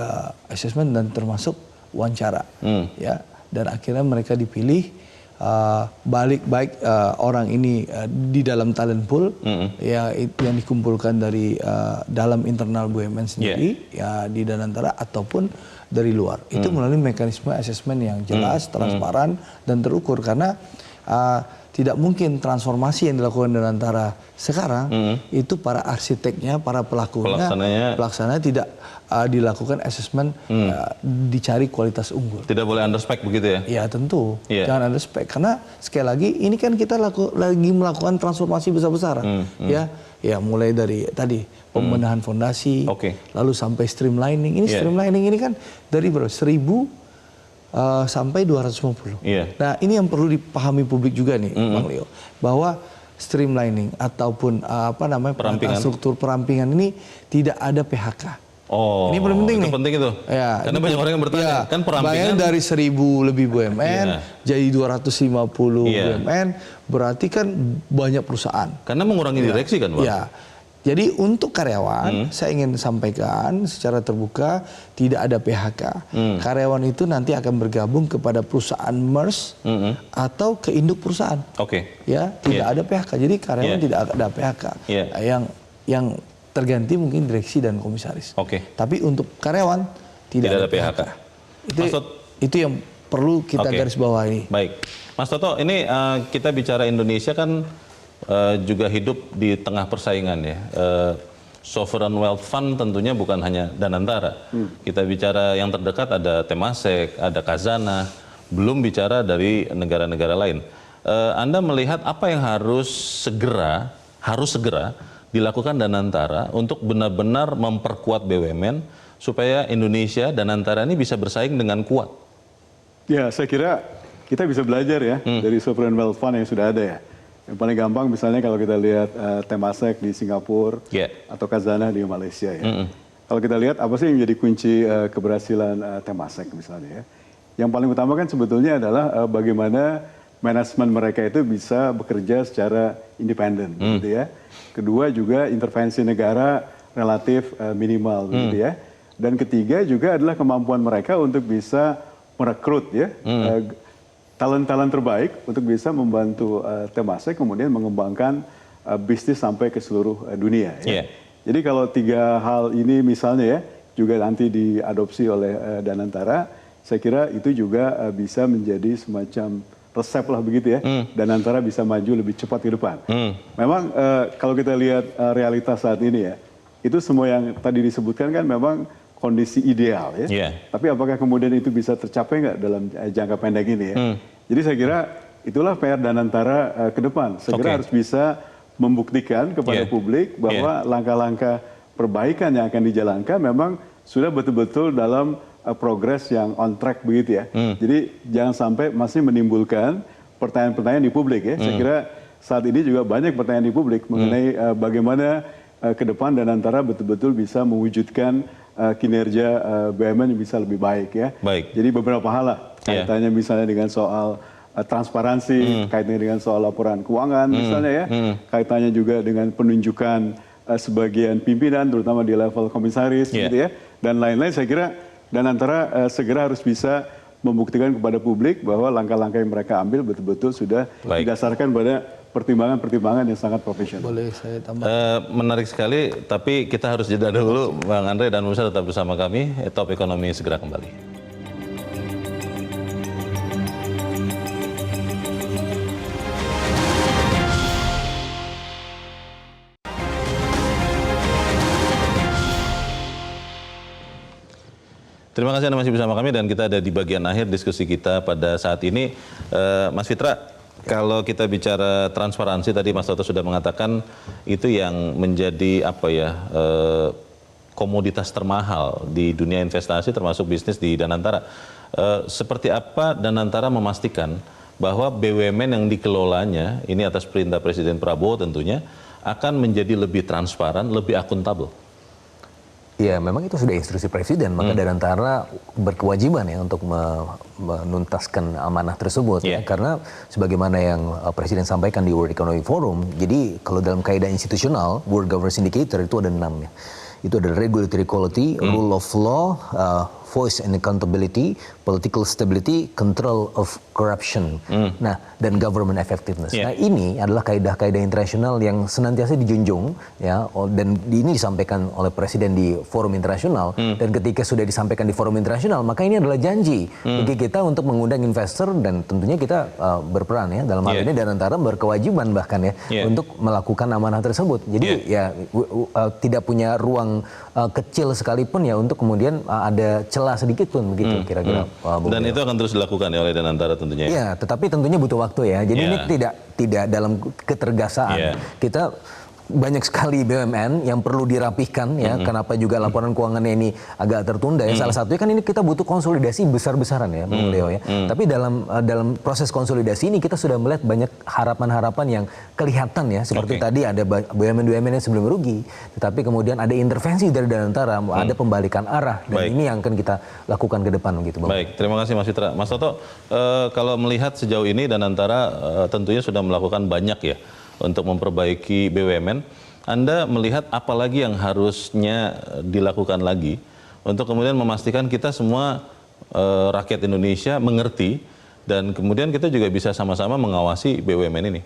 asesmen dan termasuk wawancara, ya, dan akhirnya mereka dipilih baik orang ini di dalam talent pool, ya, yang dikumpulkan dari dalam internal BUMN sendiri, ya, di Danantara ataupun dari luar. Itu melalui mekanisme asesmen yang jelas, transparan dan terukur karena tidak mungkin transformasi yang dilakukan Danantara sekarang itu para arsiteknya, para pelaksananya tidak dilakukan asesmen dicari kualitas unggul. Tidak boleh underspec begitu ya? Ya tentu, jangan underspec karena sekali lagi ini kan kita lagi melakukan transformasi besar-besaran, ya mulai dari tadi pembenahan fondasi, lalu sampai streamlining. Ini streamlining ini kan dari 1.000 sampai 250. Nah, ini yang perlu dipahami publik juga nih, Bang Leo, bahwa streamlining ataupun struktur perampingan ini tidak ada PHK. Ini paling penting nih. Penting itu. Ya, karena banyak orang yang bertanya, kan perampingan dari 1.000 lebih BUMN jadi 250 BUMN, berarti kan banyak perusahaan. Karena mengurangi direksi kan, Bang? Ya. Jadi untuk karyawan, saya ingin sampaikan secara terbuka tidak ada PHK. Karyawan itu nanti akan bergabung kepada perusahaan MERS atau ke induk perusahaan. Ya, tidak ada PHK. Jadi karyawan tidak ada PHK. Yang terganti mungkin direksi dan komisaris. Tapi untuk karyawan tidak ada PHK. Itu yang perlu kita garis bawahi. Baik, Mas Toto, ini kita bicara Indonesia kan juga hidup di tengah persaingan ya. Sovereign Wealth Fund tentunya bukan hanya Danantara. Kita bicara yang terdekat ada Temasek, ada Khazanah, belum bicara dari negara-negara lain. Anda melihat apa yang harus segera dilakukan Danantara untuk benar-benar memperkuat BUMN supaya Indonesia Danantara ini bisa bersaing dengan kuat? Ya, saya kira kita bisa belajar ya dari Sovereign Wealth Fund yang sudah ada ya. Yang paling gampang misalnya kalau kita lihat Temasek di Singapura atau Khazanah di Malaysia ya. Kalau kita lihat apa sih yang menjadi kunci keberhasilan Temasek misalnya ya. Yang paling utama kan sebetulnya adalah bagaimana manajemen mereka itu bisa bekerja secara independen gitu ya. Kedua juga intervensi negara relatif minimal gitu ya. Dan ketiga juga adalah kemampuan mereka untuk bisa merekrut ya. Talent-talent terbaik untuk bisa membantu Temasek kemudian mengembangkan bisnis sampai ke seluruh dunia. Ya. Jadi kalau tiga hal ini misalnya ya juga nanti diadopsi oleh Danantara, saya kira itu juga bisa menjadi semacam resep lah begitu ya. Danantara bisa maju lebih cepat ke depan. Memang kalau kita lihat realitas saat ini ya, itu semua yang tadi disebutkan kan memang kondisi ideal ya. Tapi apakah kemudian itu bisa tercapai nggak dalam jangka pendek ini ya? Jadi saya kira itulah PR Danantara ke depan. Segera harus bisa membuktikan kepada publik bahwa langkah-langkah perbaikan yang akan dijalankan memang sudah betul-betul dalam progres yang on track begitu ya. Jadi jangan sampai masih menimbulkan pertanyaan-pertanyaan di publik ya. Saya kira saat ini juga banyak pertanyaan di publik mengenai bagaimana ke depan Danantara betul-betul bisa mewujudkan kinerja BUMN yang bisa lebih baik ya. Jadi beberapa hal lah kaitannya misalnya dengan soal transparansi, kaitannya dengan soal laporan keuangan misalnya ya, kaitannya juga dengan penunjukan sebagian pimpinan, terutama di level komisaris gitu ya, dan lain-lain. Saya kira Danantara segera harus bisa membuktikan kepada publik bahwa langkah-langkah yang mereka ambil betul-betul sudah didasarkan pada pertimbangan-pertimbangan yang sangat profesional. Boleh saya tambah? Menarik sekali, tapi kita harus jeda dulu, Bang Andre dan Musa tetap bersama kami. Top Ekonomi segera kembali. Terima kasih Anda masih bersama kami dan kita ada di bagian akhir diskusi kita pada saat ini. Mas Fitra, kalau kita bicara transparansi, tadi Mas Toto sudah mengatakan itu yang menjadi komoditas termahal di dunia investasi termasuk bisnis di Danantara. Seperti apa Danantara memastikan bahwa BUMN yang dikelolanya, ini atas perintah Presiden Prabowo tentunya, akan menjadi lebih transparan, lebih akuntabel? Ya, memang itu sudah instruksi Presiden, maka Danantara berkewajiban ya untuk menuntaskan amanah tersebut ya, karena sebagaimana yang Presiden sampaikan di World Economic Forum, jadi kalau dalam kaidah institusional, World Governance Indicator itu ada 6 ya. Itu ada regulatory quality, rule of law, voice and accountability, political stability, control of corruption, nah dan government effectiveness. Nah ini adalah kaidah-kaidah internasional yang senantiasa dijunjung ya, dan ini disampaikan oleh Presiden di forum internasional, dan ketika sudah disampaikan di forum internasional maka ini adalah janji bagi kita untuk mengundang investor, dan tentunya kita berperan ya dalam hal ini Danantara berkewajiban bahkan ya untuk melakukan amanah tersebut. Jadi ya tidak punya ruang kecil sekalipun ya untuk kemudian ada celah sedikit pun begitu kira-kira. Dan itu akan terus dilakukan ya oleh Danantara tentunya. Ya, tetapi tentunya butuh waktu ya. Jadi ini tidak dalam ketergasaan. Kita banyak sekali BUMN yang perlu dirapihkan ya. Kenapa juga laporan keuangannya ini agak tertunda ya. Salah satunya kan ini kita butuh konsolidasi besar-besaran ya, Bang Leo ya. Tapi dalam proses konsolidasi ini kita sudah melihat banyak harapan-harapan yang kelihatan ya. Seperti tadi ada BUMN yang sebelum rugi, tetapi kemudian ada intervensi dari Danantara, ada pembalikan arah, dan ini yang akan kita lakukan ke depan gitu, Bang. Baik, terima kasih Mas Fitra. Mas Toto, kalau melihat sejauh ini Danantara tentunya sudah melakukan banyak ya untuk memperbaiki BUMN. Anda melihat apa lagi yang harusnya dilakukan lagi untuk kemudian memastikan kita semua rakyat Indonesia mengerti dan kemudian kita juga bisa sama-sama mengawasi BUMN ini?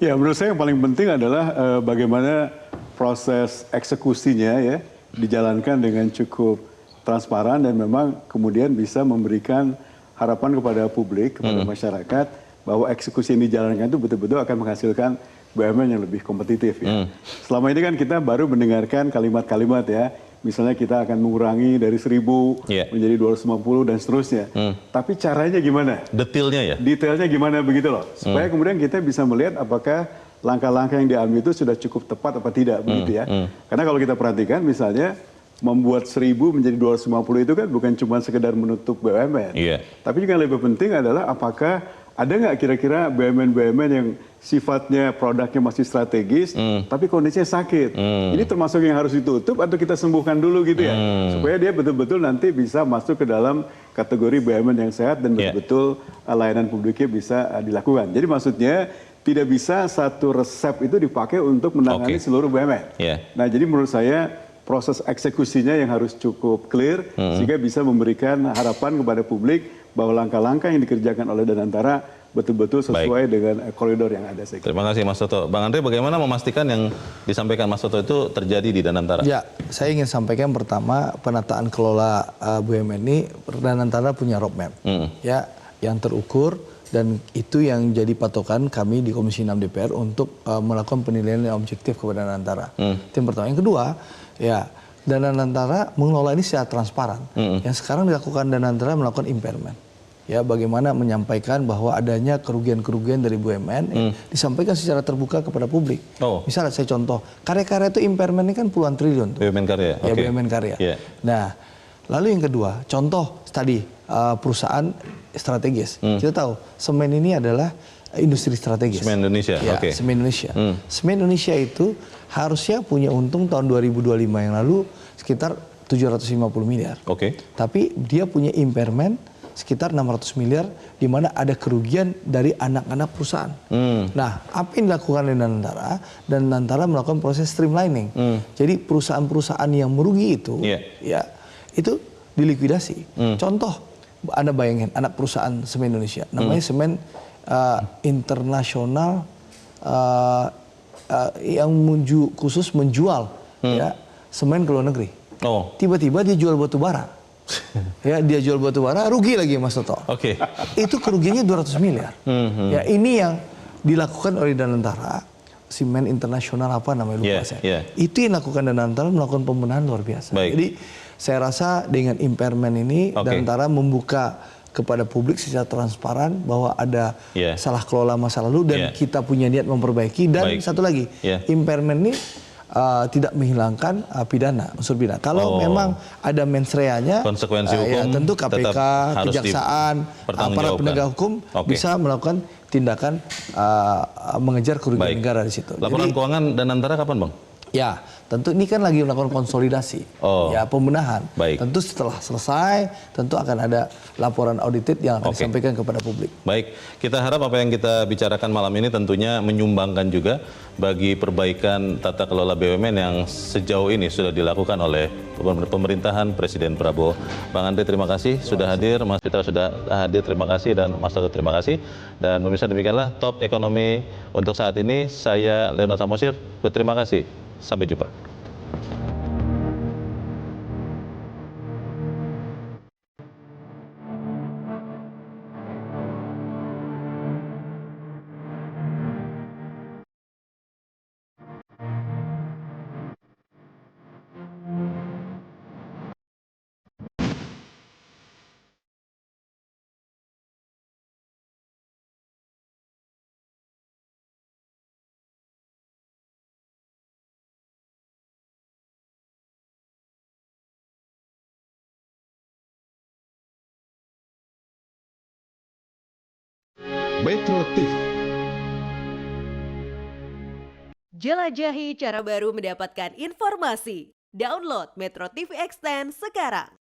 Ya, menurut saya yang paling penting adalah bagaimana proses eksekusinya ya dijalankan dengan cukup transparan dan memang kemudian bisa memberikan harapan kepada publik, kepada masyarakat, bahwa eksekusi yang dijalankan itu betul-betul akan menghasilkan BUMN yang lebih kompetitif ya. Selama ini kan kita baru mendengarkan kalimat-kalimat ya, misalnya kita akan mengurangi dari 1.000 menjadi 250 dan seterusnya. Tapi caranya gimana? Detailnya ya? Detailnya gimana begitu loh, supaya kemudian kita bisa melihat apakah langkah-langkah yang diambil itu sudah cukup tepat apa tidak begitu ya. Karena kalau kita perhatikan misalnya membuat 1.000 menjadi 250 itu kan bukan cuma sekedar menutup BUMN. Tapi juga yang lebih penting adalah apakah ada nggak kira-kira BUMN-BUMN yang sifatnya produknya masih strategis, tapi kondisinya sakit. Ini termasuk yang harus ditutup atau kita sembuhkan dulu gitu ya, supaya dia betul-betul nanti bisa masuk ke dalam kategori BUMN yang sehat dan betul-betul layanan publiknya bisa dilakukan. Jadi maksudnya tidak bisa satu resep itu dipakai untuk menangani seluruh BUMN. Nah, jadi menurut saya proses eksekusinya yang harus cukup clear sehingga bisa memberikan harapan kepada publik bahwa langkah-langkah yang dikerjakan oleh Danantara betul-betul sesuai dengan koridor yang ada. Terima kasih Mas Toto. Bang Andre, bagaimana memastikan yang disampaikan Mas Toto itu terjadi di Danantara? Ya, saya ingin sampaikan pertama penataan kelola BUMN ini Danantara punya roadmap ya yang terukur, dan itu yang jadi patokan kami di Komisi 6 DPR untuk melakukan penilaian yang objektif kepada Danantara. Itu yang pertama. Yang kedua, ya Danantara mengelola ini secara transparan. Yang sekarang dilakukan Danantara melakukan impairment. Ya, bagaimana menyampaikan bahwa adanya kerugian-kerugian dari BUMN disampaikan secara terbuka kepada publik. Misalnya saya contoh, karya-karya itu impairment ini kan puluhan triliun. BUMN karya? Ya, BUMN karya. Nah, lalu yang kedua, contoh tadi perusahaan strategis. Kita tahu semen ini adalah industri strategis. Semen Indonesia? Ya, Semen Indonesia. Semen Indonesia itu harusnya punya untung tahun 2025 yang lalu sekitar 750 miliar. Tapi dia punya impairment sekitar 600 miliar di mana ada kerugian dari anak-anak perusahaan. Nah, apa yang dilakukan oleh Danantara melakukan proses streamlining. Jadi perusahaan-perusahaan yang merugi itu ya itu dilikuidasi. Contoh, Anda bayangin anak perusahaan semen Indonesia namanya Semen Internasional yang khusus menjual ya semen ke luar negeri. Tiba-tiba dia jual batu bara. Ya, dia jual batu bara rugi lagi Mas Toto. Itu kerugiannya 200 miliar. Ya, ini yang dilakukan oleh Danantara, Semen Internasional apa namanya lupa saya. Itu yang dilakukan Danantara melakukan pembenahan luar biasa. Jadi saya rasa dengan impairment ini Danantara membuka kepada publik secara transparan bahwa ada salah kelola masa lalu dan kita punya niat memperbaiki. Dan satu lagi, impairment ini tidak menghilangkan pidana, unsur pidana. Kalau memang ada mens reanya, konsekuensi hukum, ya tentu KPK, Kejaksaan, para penegak hukum bisa melakukan tindakan mengejar kerugian negara di situ. Laporan keuangan Danantara kapan, Bang? Ya, tentu ini kan lagi melakukan konsolidasi, ya pembenahan. Tentu setelah selesai, tentu akan ada laporan audited yang akan disampaikan kepada publik. Baik, kita harap apa yang kita bicarakan malam ini tentunya menyumbangkan juga bagi perbaikan tata kelola BUMN yang sejauh ini sudah dilakukan oleh pemerintahan Presiden Prabowo. Bang Andre, terima kasih sudah hadir, Mas Fitra sudah hadir, terima kasih, dan Mas Toto terima kasih. Dan pemirsa, demikianlah Top Ekonomi untuk saat ini. Saya Leonard Samosir, berterima kasih. Sampai jumpa. Metro TV. Jelajahi cara baru mendapatkan informasi. Download Metro TV Extend sekarang.